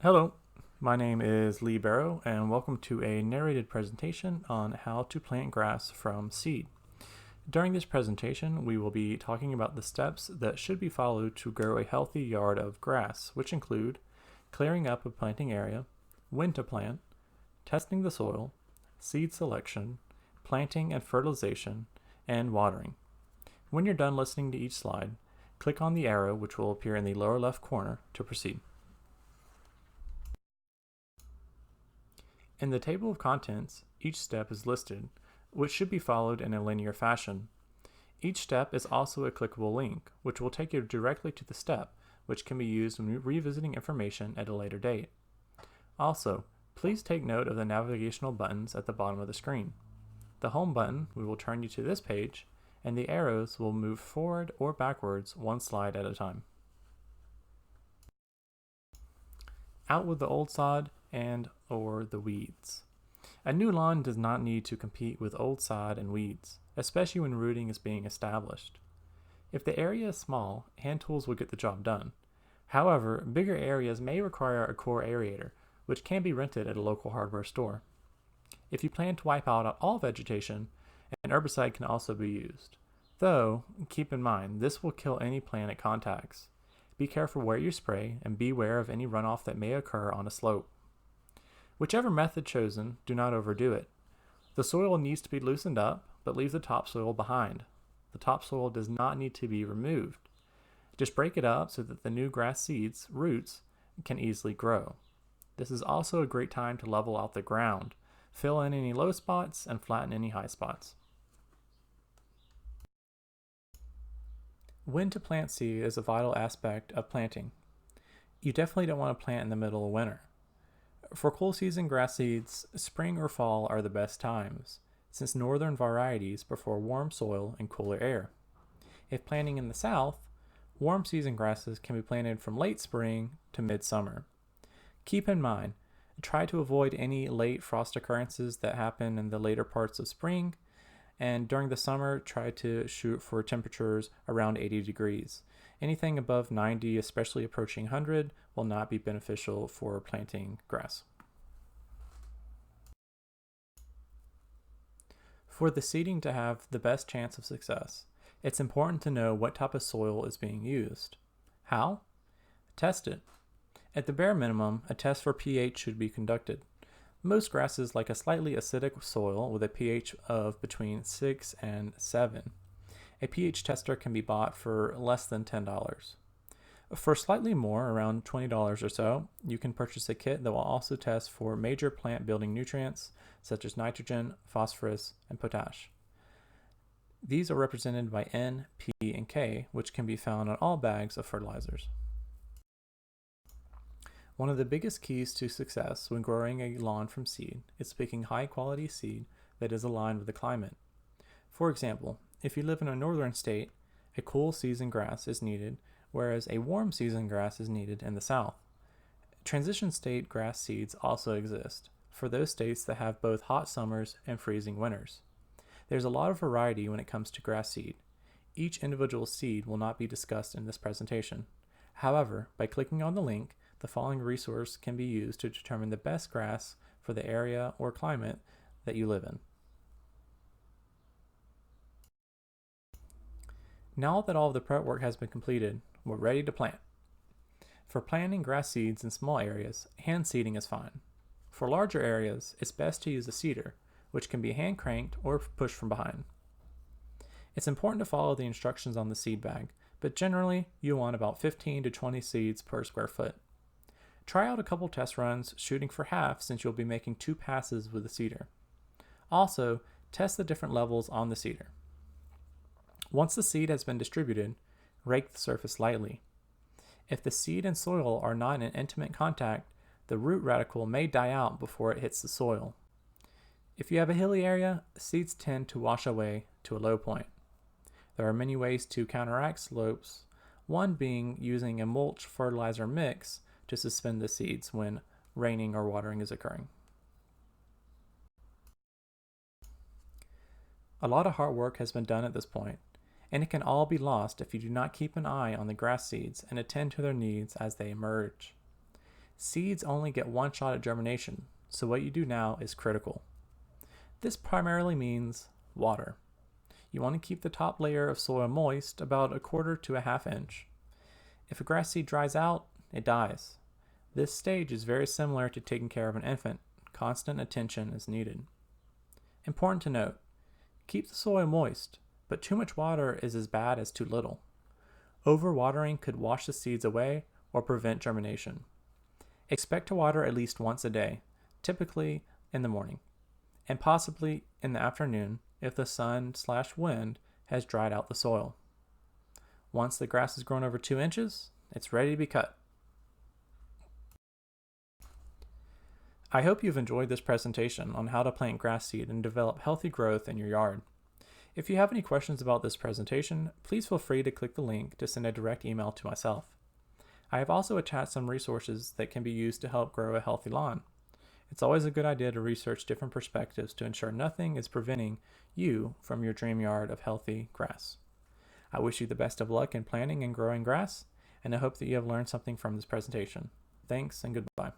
Hello, my name is Lee Barrow, and welcome to a narrated presentation on how to plant grass from seed. During this presentation, we will be talking about the steps that should be followed to grow a healthy yard of grass, which include clearing up a planting area, when to plant, testing the soil, seed selection, planting and fertilization, and watering. When you're done listening to each slide, click on the arrow which will appear in the lower left corner to proceed. In the table of contents, each step is listed, which should be followed in a linear fashion. Each step is also a clickable link, which will take you directly to the step, which can be used when revisiting information at a later date. Also, please take note of the navigational buttons at the bottom of the screen. The Home button will turn you to this page, and the arrows will move forward or backwards one slide at a time. Out with the old sod and/or the weeds. A new lawn does not need to compete with old sod and weeds, especially when rooting is being established. If the area is small, hand tools will get the job done. However, bigger areas may require a core aerator, which can be rented at a local hardware store. If you plan to wipe out all vegetation, an herbicide can also be used. Though, keep in mind, this will kill any plant it contacts. Be careful where you spray and beware of any runoff that may occur on a slope. Whichever method chosen, do not overdo it. The soil needs to be loosened up, but leave the topsoil behind. The topsoil does not need to be removed. Just break it up so that the new grass seeds, roots, can easily grow. This is also a great time to level out the ground, fill in any low spots, and flatten any high spots. When to plant seed is a vital aspect of planting. You definitely don't want to plant in the middle of winter. For cool season grass seeds, spring or fall are the best times, since northern varieties prefer warm soil and cooler air. If planting in the south, warm season grasses can be planted from late spring to midsummer. Keep in mind, try to avoid any late frost occurrences that happen in the later parts of spring, and during the summer, try to shoot for temperatures around 80 degrees. Anything above 90, especially approaching 100, will not be beneficial for planting grass. For the seeding to have the best chance of success, it's important to know what type of soil is being used. How? Test it. At the bare minimum, a test for pH should be conducted. Most grasses like a slightly acidic soil with a pH of between 6 and 7. A pH tester can be bought for less than $10. For slightly more, around $20 or so, you can purchase a kit that will also test for major plant building nutrients such as nitrogen, phosphorus, and potash. These are represented by N, P, and K, which can be found on all bags of fertilizers. One of the biggest keys to success when growing a lawn from seed is picking high-quality seed that is aligned with the climate. For example, if you live in a northern state, a cool season grass is needed, whereas a warm season grass is needed in the south. Transition state grass seeds also exist for those states that have both hot summers and freezing winters. There's a lot of variety when it comes to grass seed. Each individual seed will not be discussed in this presentation. However, by clicking on the link, the following resource can be used to determine the best grass for the area or climate that you live in. Now that all of the prep work has been completed, we're ready to plant. For planting grass seeds in small areas, hand seeding is fine. For larger areas, it's best to use a seeder, which can be hand cranked or pushed from behind. It's important to follow the instructions on the seed bag, but generally you want about 15 to 20 seeds per square foot. Try out a couple test runs shooting for half since you'll be making 2 passes with the seeder. Also, test the different levels on the seeder. Once the seed has been distributed, rake the surface lightly. If the seed and soil are not in intimate contact, the root radicle may die out before it hits the soil. If you have a hilly area, seeds tend to wash away to a low point. There are many ways to counteract slopes, one being using a mulch fertilizer mix to suspend the seeds when raining or watering is occurring. A lot of hard work has been done at this point, and it can all be lost if you do not keep an eye on the grass seeds and attend to their needs as they emerge. Seeds only get one shot at germination, so what you do now is critical. This primarily means water. You want to keep the top layer of soil moist, about 1/4 to 1/2 inch. If a grass seed dries out, it dies. This stage is very similar to taking care of an infant. Constant attention is needed. Important to note, keep the soil moist, but too much water is as bad as too little. Overwatering could wash the seeds away or prevent germination. Expect to water at least once a day, typically in the morning, and possibly in the afternoon if the sun/wind has dried out the soil. Once the grass has grown over 2 inches, it's ready to be cut. I hope you've enjoyed this presentation on how to plant grass seed and develop healthy growth in your yard. If you have any questions about this presentation, please feel free to click the link to send a direct email to myself. I have also attached some resources that can be used to help grow a healthy lawn. It's always a good idea to research different perspectives to ensure nothing is preventing you from your dream yard of healthy grass. I wish you the best of luck in planting and growing grass, and I hope that you have learned something from this presentation. Thanks and goodbye.